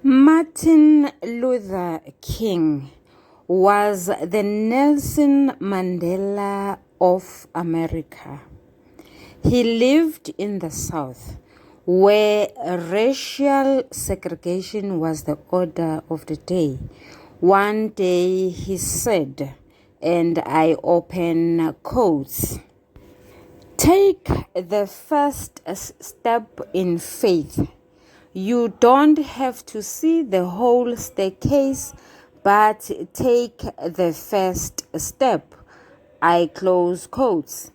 Martin Luther King was the Nelson Mandela of America. He lived in the South, where racial segregation was the order of the day. One day he said, and I open quotes, "Take the first step in faith. You don't have to see the whole staircase, but take the first step." I close quotes.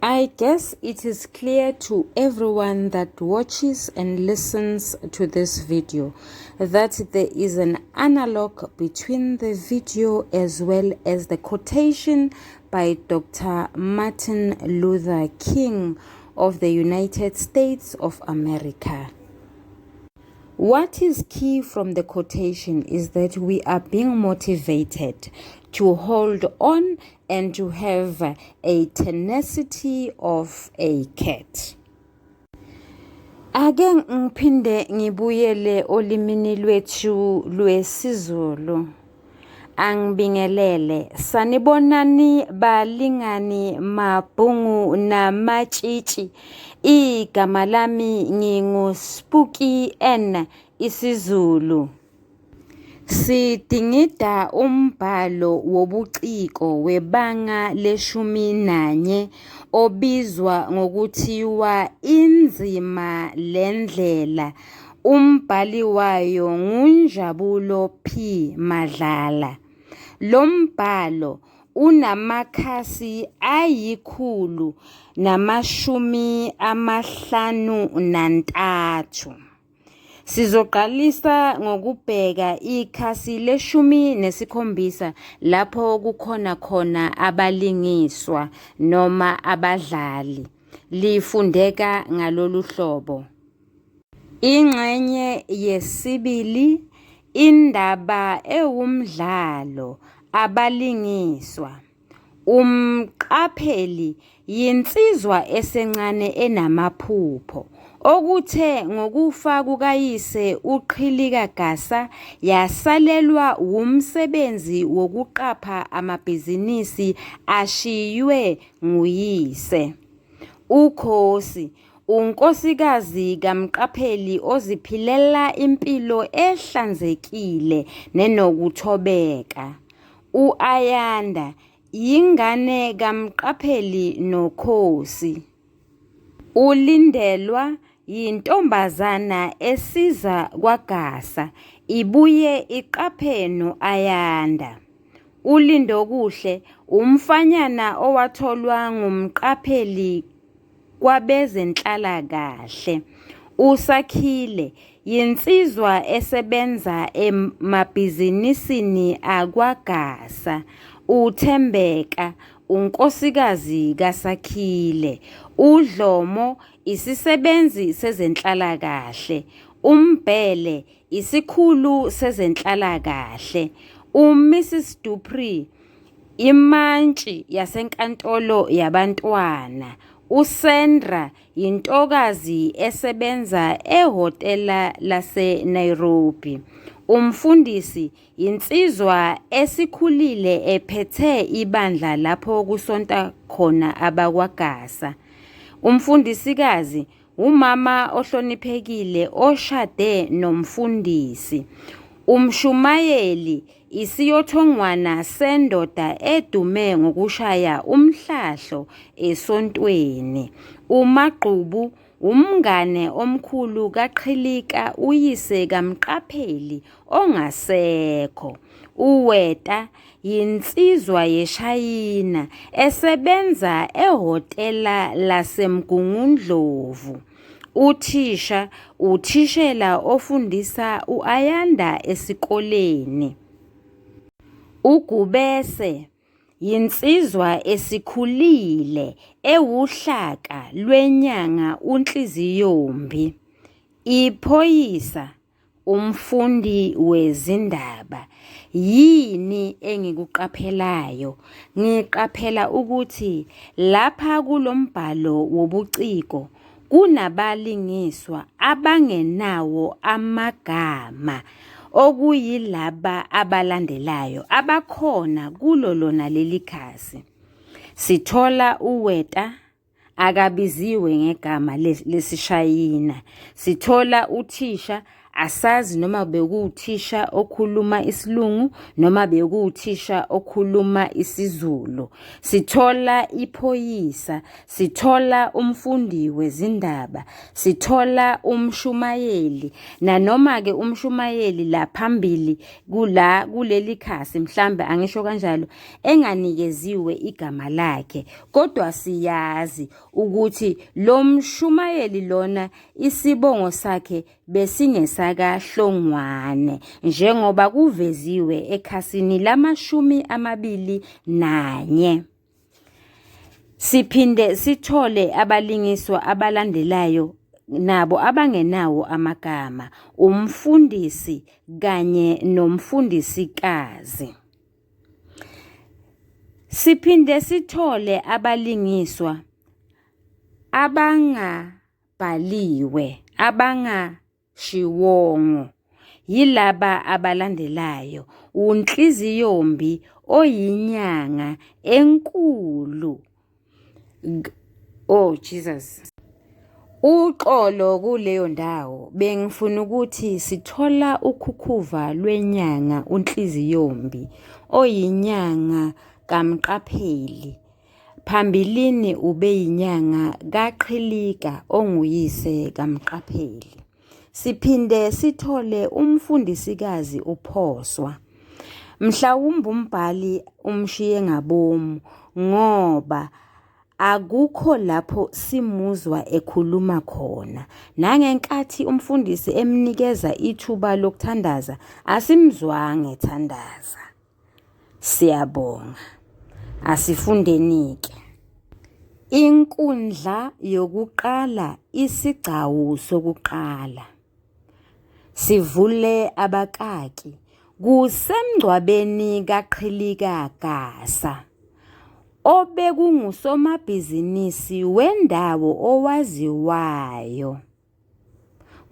I guess it is clear to everyone that watches and listens to this video that there is an analog between the video as well as the quotation by Dr. Martin Luther King of the United States of America. What is key from the quotation is that we are being motivated to hold on and to have a tenacity of a cat. Ake ngiphinde ngibuyele olimini lwethu lwesiZulu. Angibingelele, sanibonani balingani mabhungu namatshitshi. Igama lami nginguSpooky N isiZulu. Sidingida umbhalo wobuciko webanga le-11 obizwa ngokuthiwa Inzima lendlela. Umbhali wayo nguNjabulo P. Madlala. Lo mbhalo unamakhasi 153. Sizoqalisa ngokubheka ikhasi le-17 lapho kukhona khona abalingiswa noma abadlali. Lifundeka ngalolu hlobo. Ingxenye yesibili, indaba ewumdlalo, abalingiswa. Umqapheli yinsizwa esencane enamaphupho, okuthe ngokufa kukayise uQhilikaGasa yasalelwa umsebenzi wokuqapha amabhizinisi ashiywe nguyise. Ukhosi unkosikazi kamqapheli oziphilela impilo ehlanzekile nenokuthobeka. U-Ayanda yingane kamqapheli nokhosi. uLindelwa yintombazana esiza kwaGasa ibuye iqaphe no-Ayanda. uLindokuhle umfanyana owatholwa ngumqapheli kwabezenhlalakahle. uSakhile yinsizwa esebenza emabhizinisini akwaGasa. uThembeka unkosikazi kaSakhile. uDlomo isisebenzi sezenhlalakahle. uMbhele isikhulu sezenhlalakahle. uMrs Dupree imantshi yasenkantolo yabantwana. uSandra yintokazi esebenza ehhotela lase-Nairobi. Umfundisi yinsizwa esikhulile ephethe ibandla lapho kusonta khona abakwaGasa. Umfundisikazi umama ohloniphekile oshade nomfundisi. Umshumayeli isiyothongwana sendoda edume ngokushaya umhlahlo esontweni. uMagqubu umngane omkhulu kaQhilika uyise kamqapheli ongasekho. uWeta yinsizwa yeShayina esebenza ehhotela laseMgungundlovu. uThisha uthishela ofundisa u-Ayanda esikoleni. uGubese yinsizwa esikhulile ewuhlaka lwenyanga uNhliziyombi. Iphoyisa umfundi wezindaba. Yini engikuqaphelayo? Ngiqaphela ukuthi lapha kulombhalo wobuciko kunabalingiswa abangenawo amagama okuyilaba abalandelayo abakhona kulo lona leli khasi. Sithola uWeta akabiziwe ngegama lesishayina. Sithola uthisha asazi noma bekuwuthisha okhuluma isilungu noma bekuwuthisha okhuluma isiZulu. Sithola iphoyisa, sithola umfundi wezindaba, sithola umshumayeli, nanoma ke umshumayeli la phambili kuleli khasi mhlambe angisho kanjalo enganikeziwe igama lakhe, kodwa siyazi ukuthi lo mshumayeli lona isibongo sakhe besingesakaHlongwane njengoba kuveziwe ekhasini lama-21. Siphinde sithole abalingiswa abalandelayo nabo abangenawo amagama, umfundisi kanye nomfundisikazi. Siphinde sithole abalingiswa abangabhaliwe, abangashiwongo, yilaba abalandelayo: uNhliziyombi oyinyanga enkulu, oh Jesus. Uxolo kuleyo ndawo bengifuna ukuthi sithola ukhukhuva lwenyanga uNhliziyombi oyinyanga kaMqapheli. Phambilini ube yinyanga kaQhilika onguyise kaMqapheli. Siphinde sithole umfundisikazi uPhoswa. Mhlawumbe umbhali umshiye ngabomu ngoba akukho lapho simuzwa ekhuluma khona. Nangenkathi umfundisi emnikeza ithuba lokuthandaza asimzwanga ethandaza. Siyabonga. Asifundenike. Inkundla yokuqala, isigcawu sokuqala. Sivule abakaki. Kusemngcwabeni kaQhilika Gasa, obekungusomabhizinisi wendawo owaziwayo.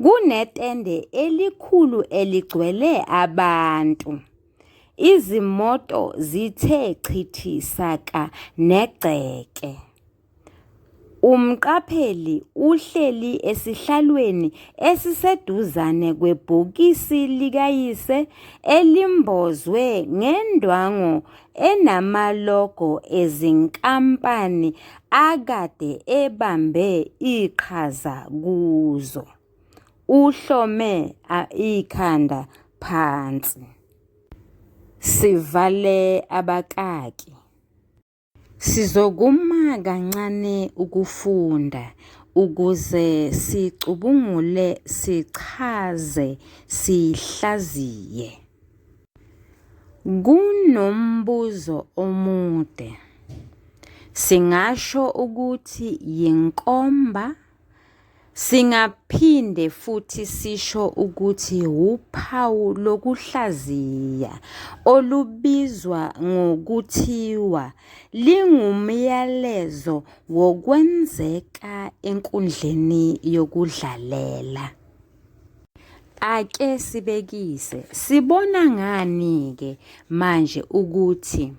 Kunetende elikhulu eligcwele abantu. Izimoto zithe chithi saka negceke. UMqapheli uhleli esihlalweni esiseduzane kwebhokisi likayise elimbozwe ngendwango enamalogo ezinkampani akade ebambe iqhaza kuzo. Uhlome ikhanda phansi. Sivale abakaki. Sizokuma kancane ukufunda ukuze sicubungule, sichaze, sihlaziye. Kunombuzo omude. Singasho ukuthi yinkomba, singaphinde futhi sisho ukuthi uphawu lokuhlaziya olubizwa ngokuthiwa lingumyalezo wokwenzeka enkundleni yokudlalela. Ake sibekise, sibona ngani-ke manje ukuthi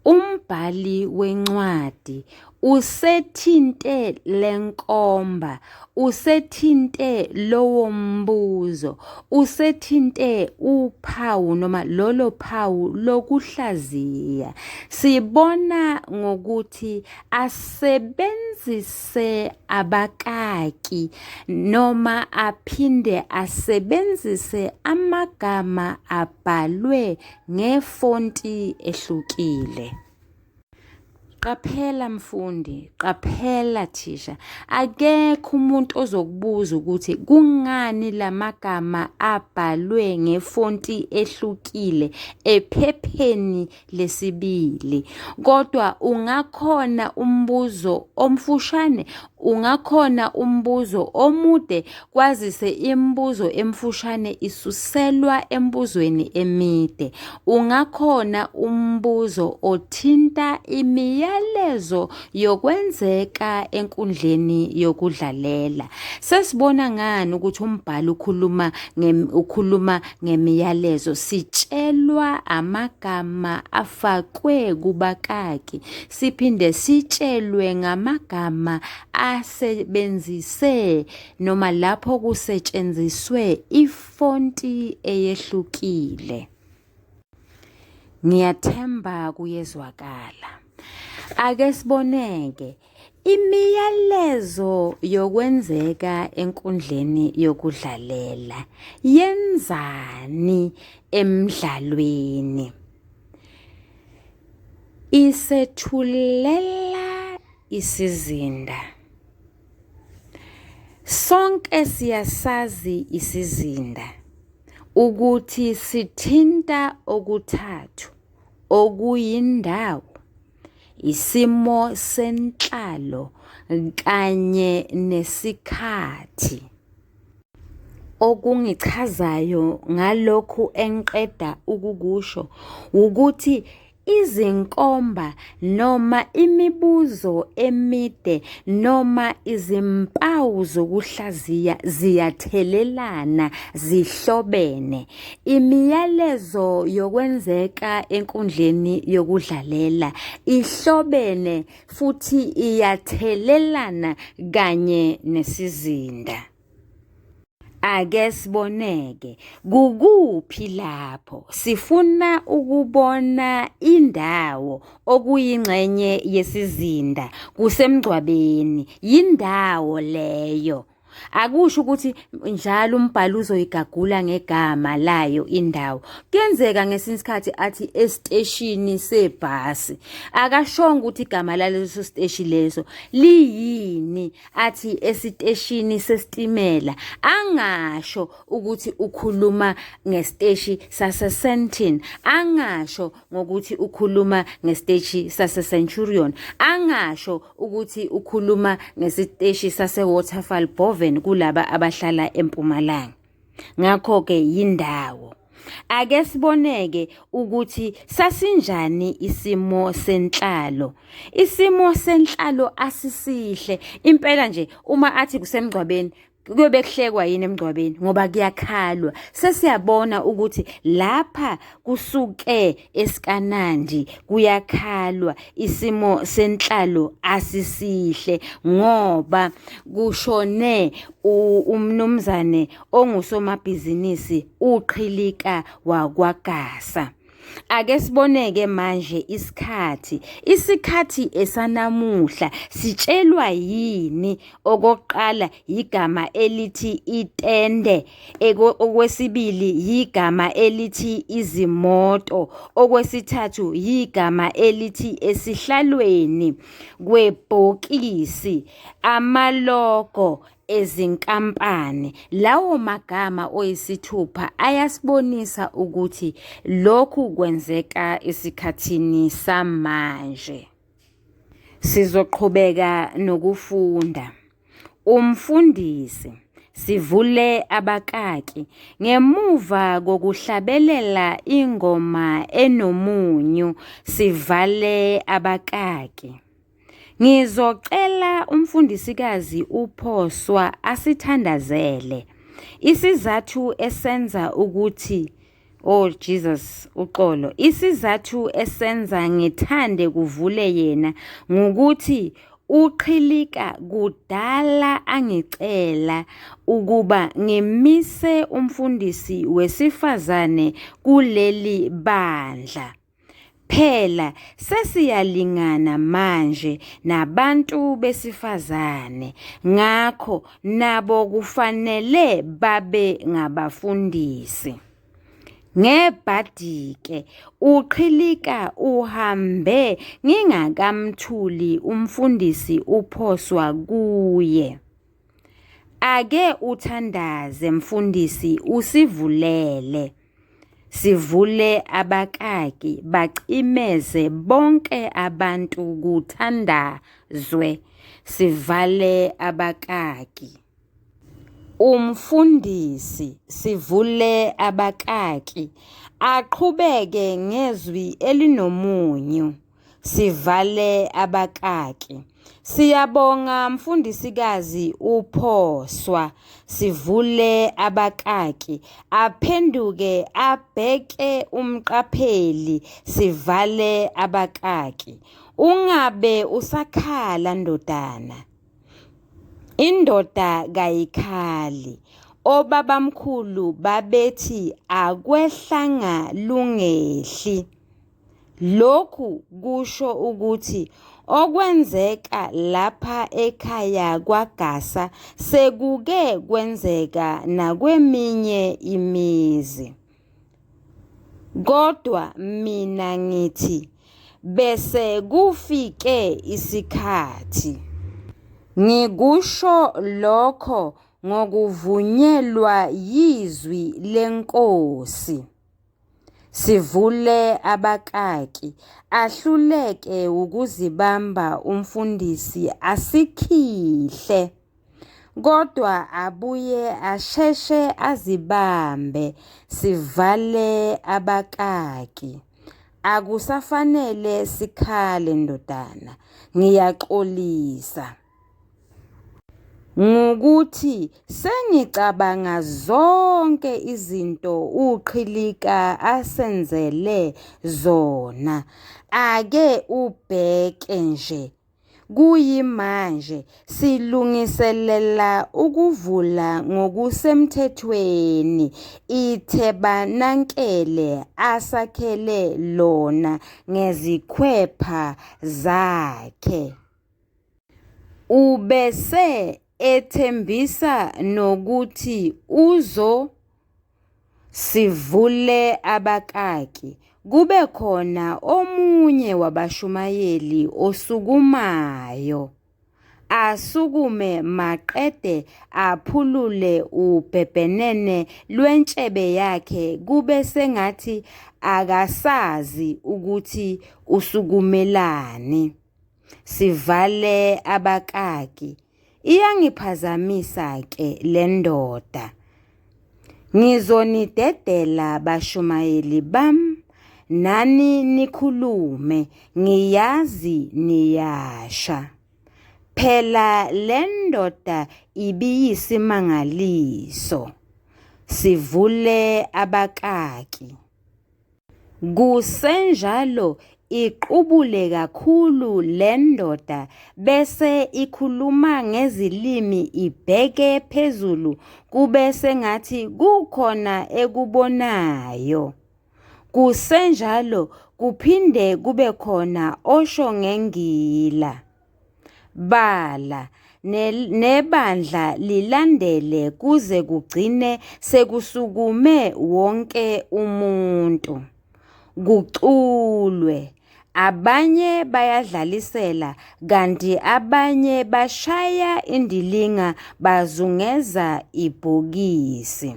umbhali wencwadi usethinte lenkomba, usethinte lowo mbuzo, usethinte uphawu noma lolo phawu lokuhlaziya. Sibona ngokuthi asebenzise abakaki noma aphinde asebenzise amagama abhalwe ngefonti ehlukile. Qaphela mfundi, qaphela thisha, akekho umuntu ozokubuza ukuthi kungani lamagama abhalwe ngefonti ehlukile ephepheni lesibili. Kodwa ungakhona umbuzo omfushane ungakhona umbuzo omude kwazise imibuzo emfushane isuselwa embuzweni emide. Ungakhona umbuzo othinta imiyalezo yokwenzeka enkundleni yokudlalela. Sesibona ngani ukuthi umbhalo ukhuluma ngemiyalezo. Sitshelwa amagama afakwe kubakaki, siphinde sitshelwe ngamagama asebenzise noma lapho kusetshenziswe ifonti eyehlukile. Ngiyathemba kuyezwakala. Ake siboneke imiyalezo yokwenzeka enkundleni yokudlalela yenzani emdlalweni. Isethulela isizinda. Sonke siyasazi isizinda ukuthi sithinta okuthathu okuyindawo, isimo senhlalo kanye nesikhathi. Okungichazayo ngalokhu engiqeda ukukusho ukuthi izinkomba noma imibuzo emide noma izimpawu zokuhlaziya ziyathelelana, zihlobene. Imiyalezo yokwenzeka enkundleni yokudlalela ihlobene futhi iyathelelana kanye nesizinda. Ake siboneke kukuphi lapho sifuna ukubona indawo okuyingxenye yesizinda kusemgcwabeni. Yindawo leyo. Akusho ukuthi njalo umbhalo uzoyigagula ngegama layo indawo. Kuyenzeka ngesinye isikhathi athi esiteshini sebhasi. Akashongo ukuthi igama laleso siteshi leso liyini. Athi esiteshini sesitimela. Angasho ukuthi ukhuluma ngesiteshi sase-Sandton. Angasho ngokuthi ukhuluma ngesiteshi sase-Centurion. Angasho ukuthi ukhuluma ngesiteshi sase-Waterfall Boven kulaba abahlala eMpumalanga. Ngakho-ke yindawo. Ake siboneke ukuthi sasinjani isimo senhlalo. Isimo senhlalo asisihle. Impela nje uma athi kusemgcwabeni kuyobe kuhlekwa yini emgcwabeni ngoba kuyakhalwa. Sesiyabona ukuthi lapha kusuke esikanandi kuyakhalwa. Isimo senhlalo asisihle ngoba kushone umnumzane ongusomabhizinisi uQhilika wakwaGasa. Ake siboneke manje isikhathi esanamuhla sitshelwa yini. Okokuqala igama elithi itende, okwesibili igama elithi izimoto, okwesithathu igama elithi esihlalweni kwebhokisi, amalogo ezinkampani. Lawo magama oyisithupha ayasibonisa ukuthi lokhu kwenzeka esikhathini samanje. Sizoqhubeka nokufunda. Umfundisi. Sivule abakaki. Ngemuva kokuhlabelela ingoma enomunyu, sivale abakaki. Ngizocela umfundisikazi uPhoswa asithandazele. Isizathu esenza ukuthi Jesus uqolo. Isizathu esenza ngithande kuvule yena ngokuthi uQhilika kudala angicela ukuba ngimise umfundisi wesifazane kuleli bandla. Phela sesiyalingana manje nabantu besifazane, ngakho nabo kufanele babe ngabafundisi. Ngebhadike uQhilika uhambe ngingakamthuli umfundisi uPhoswa kuye. Ake uthandaze mfundisi usivulele. Sivule abakaki bacimeze bonke abantu kuthandazwe. sivale abakaki. Umfundisi, sivule abakaki, aqhubeke ngezwi elinomunyu, sivale abakaki. Siyabonga mfundisikazi uPhoswa, sivule abakaki, aphenduke abheke umqapheli, sivale abakaki. Ungabe usakhala ndodana. Indoda kayikhali. Obabamkhulu babethi akwehlanga lungehli. Lokhu kusho ukuthi okwenzeka lapha ekhaya kwaGasa sekuke kwenzeka nakweminye imizi. Kodwa mina ngithi bese kufike isikhathi. Ngikusho lokho ngokuvunyelwa yizwi leNkosi. Sivule abakaki, ahluleke ukuzibamba umfundisi asikhihle. Kodwa abuye asheshe azibambe, sivale abakaki. Akusafanele sikhale ndodana, ngiyaxolisa. Ngukuthi sengicabanga zonke izinto uQhilika asenzele zona. Ake ubheke nje. Kuyimanje silungiselela ukuvula ngokusemthethweni iTabernacle asakhele lona ngezikhwepha zakhe. Ubese ethembisa nokuthi sivule abakaki, kube khona omunye wabashumayeli osukumayo. Asukume maqede aphulule ubhebhenene lwentshebe yakhe, kube sengathi akasazi ukuthi usukumelani. Sivale abakaki. Iyangiphazamisa ke le ndoda. Ngizonidedela bashumayeli bam, nani nikhulume, ngiyazi niyasha. Phela le ndoda ibiyisimangaliso. Sivule abakaki. Kusenjalo iqubule kakhulu le ndoda bese ikhuluma ngezilimi ibheke phezulu, kube sengathi kukhona ekubonayo. Kusenjalo kuphinde kube khona osho ngengila. Bala nebandla lilandele kuze kugcine sekusukume wonke umuntu. Kuculwe. Abanye bayadlalisela kanti abanye bashaya indilinga bazungeza ibhokisi.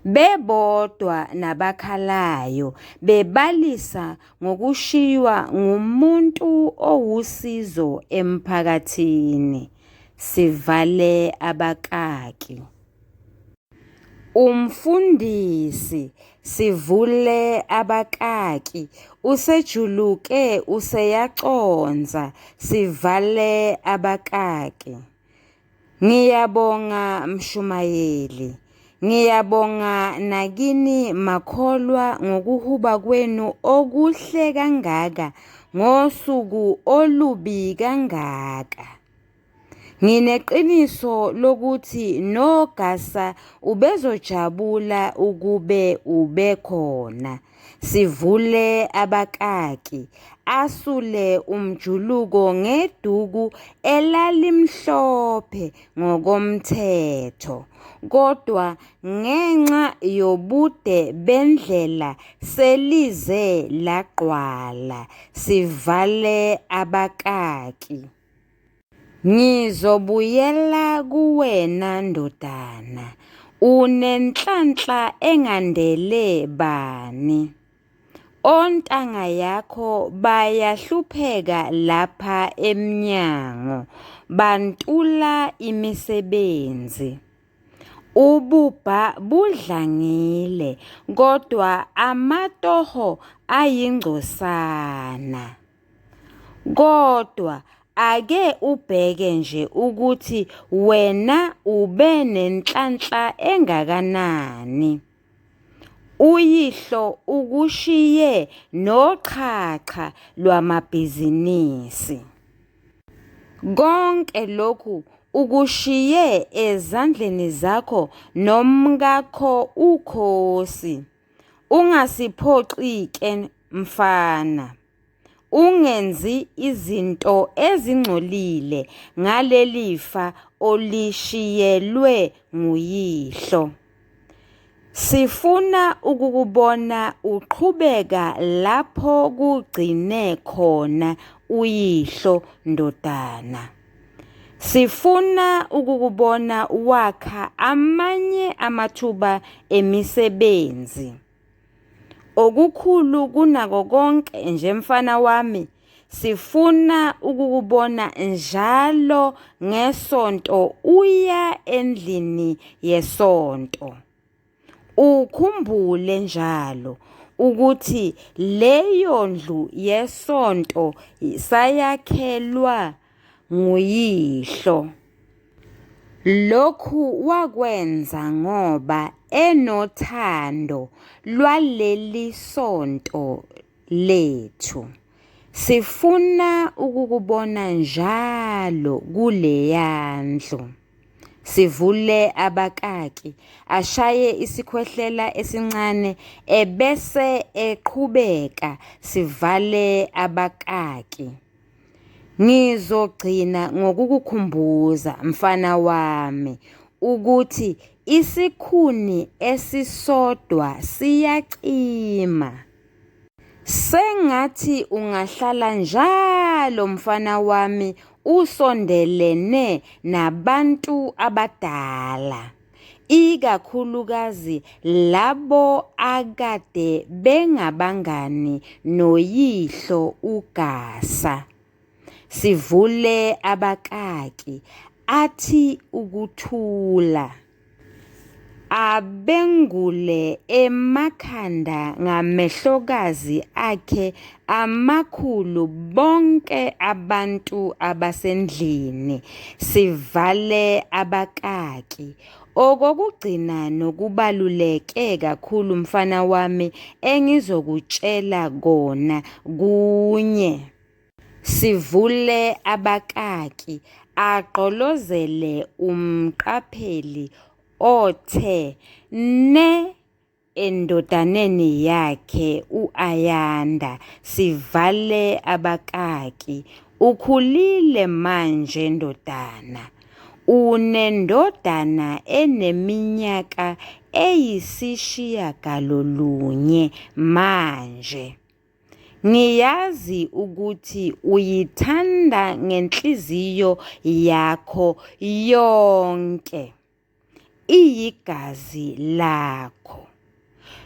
Bebodwa nabakhalayo bebalisa ngokushiywa ngumuntu owusizo emphakathini. Sivale abakaki. Umfundisi, sivule abakaki, usejuluke useyaconza, sivale abakaki. Ngiyabonga mshumayeli, ngiyabonga nakini makholwa ngokuhuba kwenu okuhle kangaka ngosuku olubi kangaka. Ngineqiniso lokuthi noGasa ubezojabula ukube ubekhona. Sivule abakaki, asule umjuluko ngeduku elalimhlophe ngokomthetho. Kodwa ngenxa yobude bendlela selize lagqwala. Sivale abakaki. Ngizobuyela kuwena ndodana, unenhlanhla engandele bani. Ontanga yakho bayahlupheka lapha emnyango, bantula imisebenzi. Ububha budlangile, kodwa amatoho ayingcosana. Kodwa ake ubheke nje ukuthi wena ube nenhlanhla engakanani. Uyihlo ukushiye noxhaxha lwamabhizinisi. Konke lokhu ukushiye ezandleni zakho nomkakho ukhosi. Ungasiphoxi-ke mfana. Ungenzi izinto ezingcolile ngalelifa olishiyelwe nguyihlo. Sifuna ukukubona uqhubeka lapho kugcine khona uyihlo ndodana. Sifuna ukukubona wakha amanye amathuba emisebenzi. Okukhulu kunako konke nje mfana wami, sifuna ukukubona njalo ngesonto uya endlini yesonto. Ukhumbule njalo ukuthi leyo ndlu yesonto sayakhelwa nguyihlo. Lokhu wakwenza ngoba enothando lwaleli sonto lethu. Sifuna ukukubona njalo kuleya ndlu. Sivule abakaki, ashaye isikhwehlela esincane ebese eqhubeka sivale abakaki. Ngizogcina ngokukukhumbuza mfana wami ukuthi isikhuni esisodwa siyacima. Sengathi ungahlala njalo mfana wami usondelene nabantu abadala, ikakhulukazi labo akade bengabangani noyihlo uGasa. Sivule abakaki athi ukuthula. Abengule emakhanda ngamehlokazi akhe amakhulu bonke abantu abasendlini. Sivale abakaki. Okokugcina nokubaluleke kakhulu mfana wami engizokutshela kona kunye. Sivule abakaki aqolozele umqapheli othe ne endodaneni yakhe uAyanda. Sivale abakaki. Ukhulile manje ndodana. Unendodana eneminyaka eyisishiyagalolunye manje. Ngiyazi ukuthi uyithanda ngenhliziyo yakho yonke. Iyigazi lakho.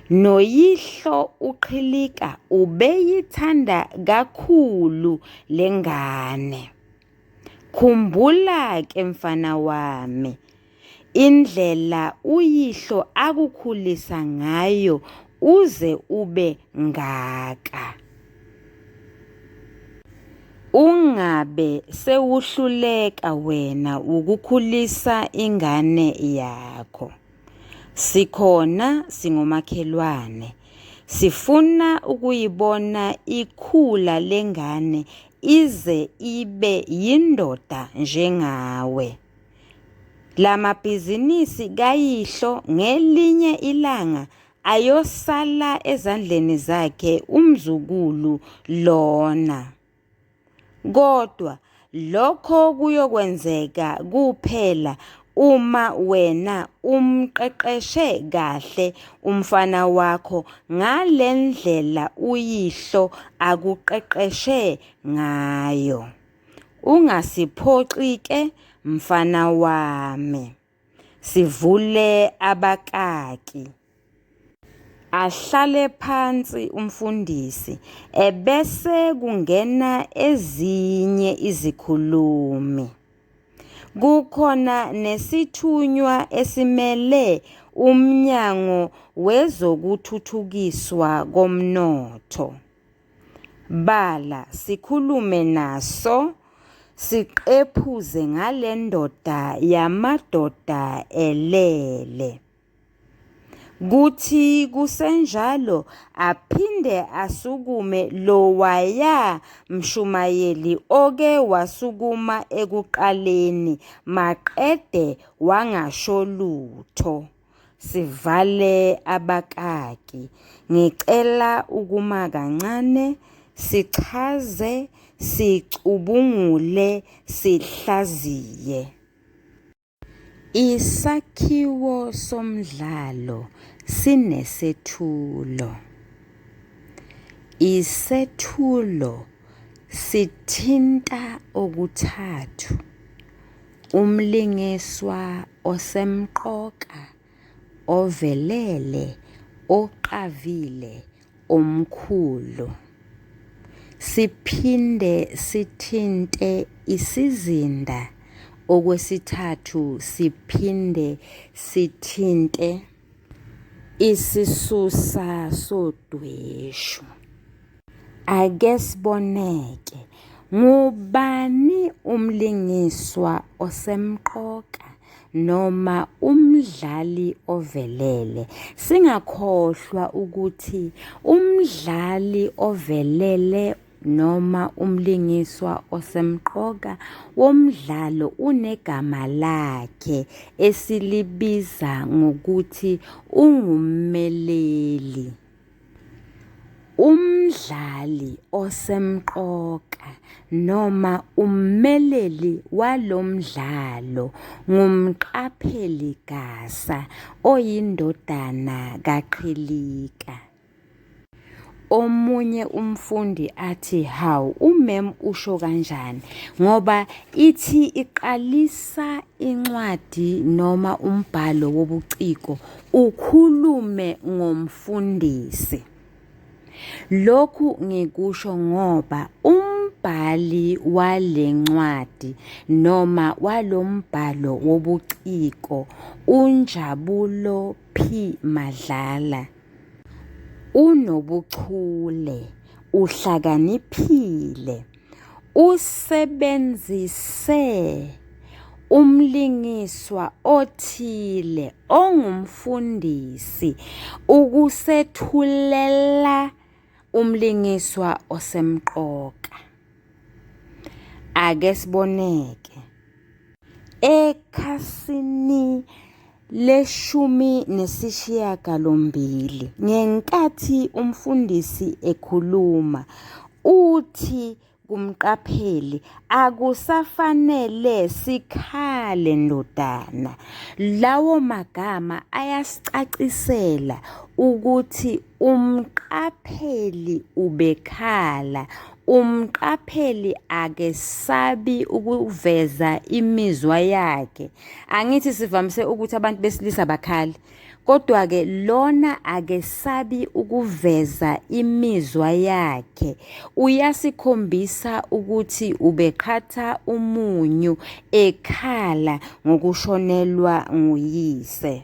Noyihlo uqhilika ubeyithanda kakhulu lengane. Khumbula ke mfana wami, indlela uyihlo akukhulisa ngayo uze ube ngaka. Ungabe sewuhluleka wena ukukhulisa ingane yakho. Sikhona singomakhelwane. Sifuna ukuyibona ikhula lengane ize ibe yindoda njengawe. Lamabhizinisi kayihlo ngelinye ilanga ayosala ezandleni zakhe umzukulu lona. Kodwa lokho kuyokwenzeka kuphela uma wena umqeqeshe kahle umfana wakho ngalendlela uyihlo akuqeqeshe ngayo. Ungasiphoxi-ke mfana wami. Sivule abakaki. ahlale phansi umfundisi ebese kungena ezinye izikhulumi. Kukhona nesithunywa esimele umnyango wezokuthuthukiswa komnotho. Bala sikhulume naso, siqephuze ngale ndoda yamadoda elele. Kuthi kusenjalo aphinde asukume lowaya mshumayeli oke wasukuma ekuqaleni maqede wangasho lutho. Sivale abakaki. Ngicela ukuma kancane, sichaze, sicubungule, sihlaziye. Isakhiwo somdlalo sinesethulo. Isethulo sithinta okuthathu: umlingiswa osemqoka, ovelele, oqavile, omkhulu. Siphinde sithinte isizinda. Okwesithathu siphinde sithinte isisusa sodweshu. Ake siboneke, ngubani umlingiswa osemqoka noma umdlali ovelele? Singakhohlwa ukuthi umdlali ovelele noma umlingiswa osemqoka womdlalo unegama lakhe esilibiza ngokuthi ungummeleli. Umdlali osemqoka noma ummeleli walomdlalo ngumqapheli gasa oyindodana kaQhilika. Omunye umfundi athi, hawu, umem usho kanjani? Ngoba ithi iqalisa incwadi noma umbhalo wobuciko ukhulume ngomfundisi. Lokhu ngikusho ngoba umbhali wale ncwadi noma walombhalo wobuciko uNjabulo P. Madlala unobuchule, uhlakaniphile, usebenzise umlingiswa othile ongumfundisi ukusethulela umlingiswa osemqoka. Ake siboneke. Ekhasini le-18 ngenkathi umfundisi ekhuluma uthi kumqapheli, akusafanele sikhale ndodana. Lawo magama ayasicacisela ukuthi umqapheli ubekhala. Umqapheli akesabi ukuveza imizwa yakhe. Angithi sivamise ukuthi abantu besilisa bakhali, kodwa-ke lona akesabi ukuveza imizwa yakhe. Uyasikhombisa ukuthi ubeqhatha umunyu ekhala ngokushonelwa nguyise.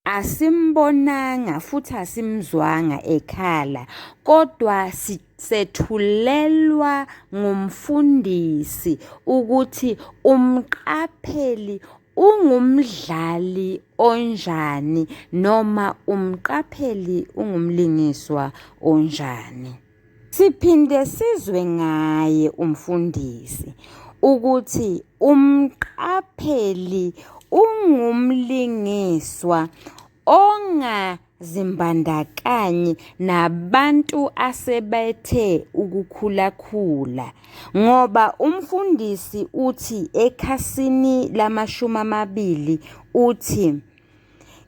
Asimbonanga futhi asimzwanga ekhala, kodwa sethulelwa ngumfundisi ukuthi umqapheli ungumdlali onjani noma umqapheli ungumlingiswa onjani. Siphinde sizwe ngaye umfundisi ukuthi umqapheli ungumlingiswa ongazimbandakanyi nabantu asebethe ukukhulakhula, ngoba umfundisi uthi ekhasini la-20 uthi,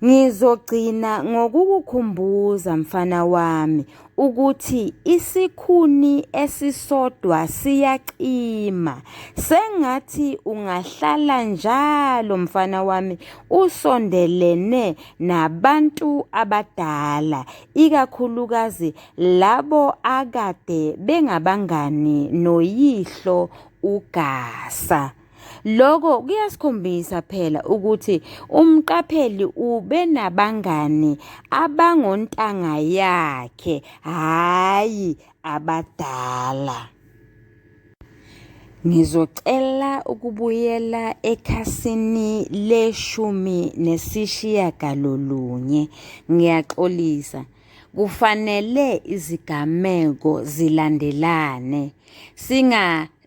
Ngizogcina ngokukukhumbuza mfana wami ukuthi isikhuni esisodwa siyaqima. Sengathi ungahlala njalo mfana wami usondelene nabantu abadala, ikakhulukazi labo akade bengabangani noyihlo uGasa. Lokho kuyasikhombisa phela ukuthi umqapheli ube nabangani abangontanga yakhe, hhayi abadala. Ngizocela ukubuyela ekhasini le-19. Ngiyaxolisa. Kufanele izigameko zilandelane.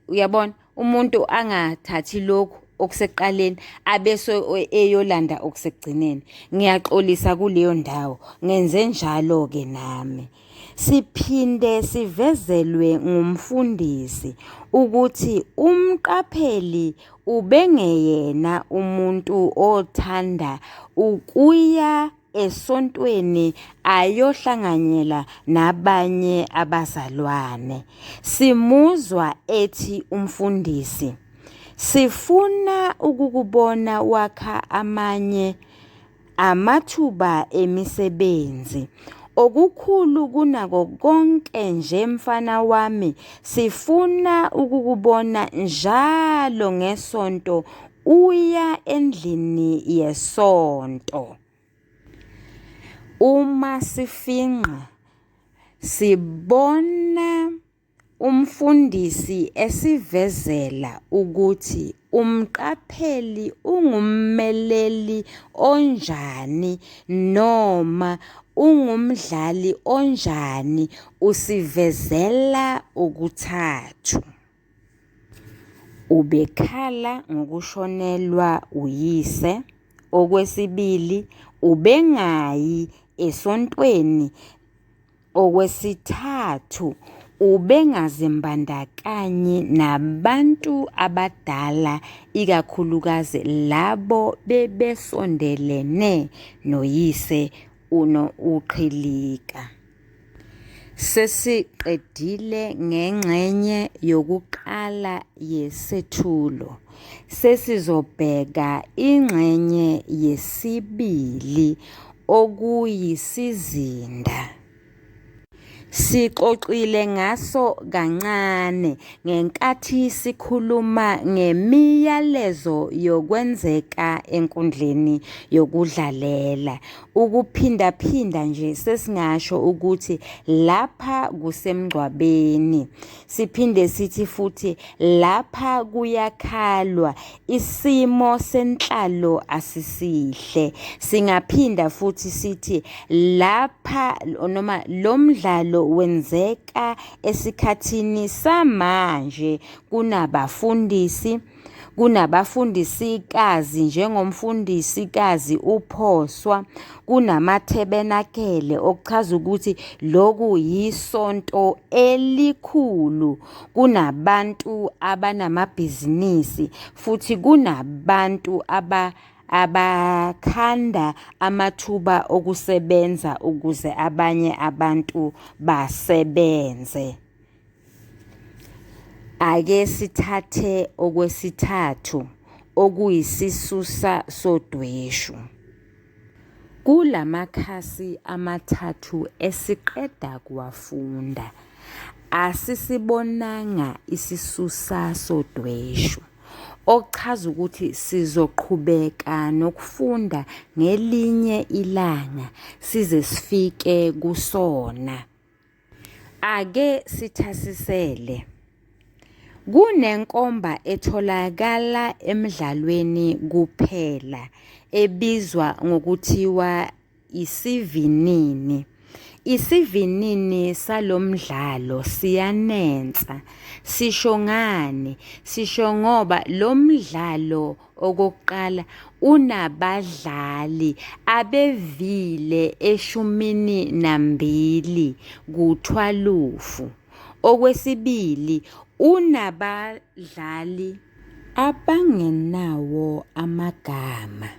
Uyabona, umuntu angathathi lokhu okuseqaleni abese eyolanda okusekugcineni. Ngiyaxolisa kuleyo ndawo. Ngenze njalo-ke nami. Siphinde sivezelwe ngumfundisi ukuthi umqapheli ubengeyena umuntu othanda ukuya esontweni ayohlanganyela nabanye abazalwane. Simuzwa ethi umfundisi, sifuna ukukubona wakha amanye amathuba emisebenzi. Okukhulu kunako konke nje mfana wami, sifuna ukukubona njalo ngesonto uya endlini yesonto. Uma sifinqa sibona umfundisi esivezela ukuthi umqapheli ungummeleli onjani noma ungumdlali onjani, usivezela ukuthathu. Ubekhala ngokushonelwa uyise. Okwesibili, ubengayi esontweni. Okwesithathu, ubengazimbandakanyi nabantu abadala, ikakhulukazi labo bebesondelene noyise uQhilika. Sesiqedile ngengxenye yokuqala yesethulo. Sesizobheka ingxenye yesibili okuyisizinda. Sixoxile ngaso kancane ngenkathi sikhuluma ngemiyalezo yokwenzeka enkundleni yokudlalela. Ukuphindaphinda nje sesingasho ukuthi lapha kusemngcwabeni. Siphinde sithi futhi lapha kuyakhalwa, isimo senhlalo asisihle. Singaphinda futhi sithi lapha noma lo mdlalo wenzeka esikhathini samanje. Kunabafundisikazi njengomfundisikazi uPhoswa, kunamathebenakele okuchaza ukuthi loku yisonto elikhulu, kunabantu abanamabhizinisi futhi kunabantu abakhanda amathuba okusebenza ukuze abanye abantu basebenze. Ake sithathe okwesithathu okuyisisusa sodweshu. Kulamakhasi amathathu esiqeda kuwafunda, asisibonanga isisusa sodweshu, okuchaza ukuthi sizoqhubeka nokufunda ngelinye ilanga size sifike kusona. Ake sithasisele. Kunenkomba etholakala emidlalweni kuphela ebizwa ngokuthiwa isivinini. Isivinini salomdlalo siyanensa. Sisho ngani? Sisho ngoba lo mdlalo okokuqala unabadlali abevile 12 ku-12. Okwesibili, unabadlali abangenawo amagama.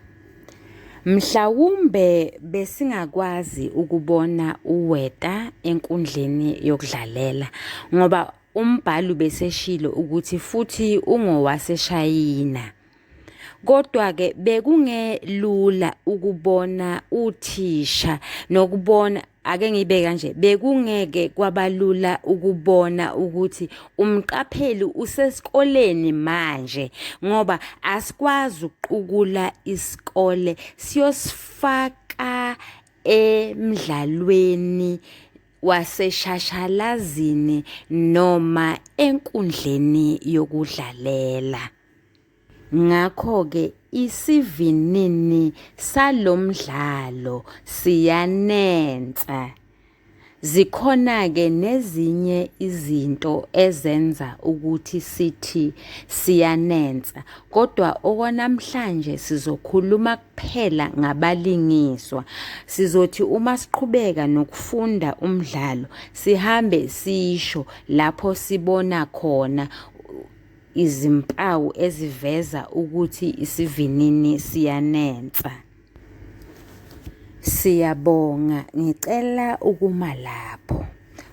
Mhlawumbe besingakwazi ukubona uweta enkundleni yokudlalela ngoba umbhali beseshilo ukuthi futhi ungowaseshayina. Kodwa-ke bekungelula ukubona uthisha nokubona, ake ngibe kanje, bekungeke kwabalula ukubona ukuthi umqapheli usesikoleni manje ngoba asikwazi ukuqukula isikole siyosifaka emdlalweni waseshashalazini noma enkundleni yokudlalela. Ngakho-ke isivinini salomdlalo siyanensa. Zikhona-ke nezinye izinto ezenza ukuthi sithi siyanensa, kodwa okwanamhlanje sizokhuluma kuphela ngabalingiswa. Sizothi uma siqhubeka nokufunda umdlalo sihambe sisho lapho sibona khona izimpawu eziveza ukuthi isivinini siyanensa. Siyabonga, ngicela ukuma lapho.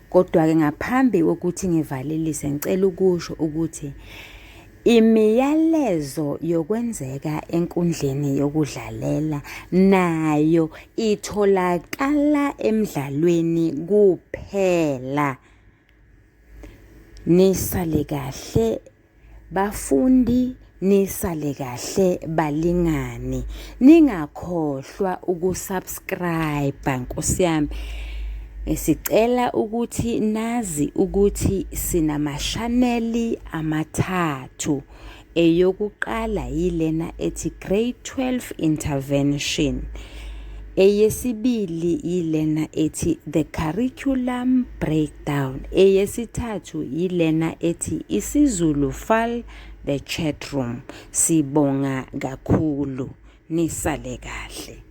Kodwa-ke ngaphambi kokuthi ngivalelise ngicela ukusho ukuthi imiyalezo yokwenzeka enkundleni yokudlalela nayo itholakala emdlalweni kuphela. Nisale kahle bafundi, nisale kahle balingani, ningakhohlwa ukusubscribe Nkosi yami. Sicela ukuthi nazi ukuthi sinamashaneli amathathu. Eyokuqala yilena ethi Grade 12 Intervention. Eyesibili yilena ethi The Curriculum Breakdown. Eyesithathu yilena ethi isiZulu File The Chat Room. Sibonga kakhulu, nisale kahle.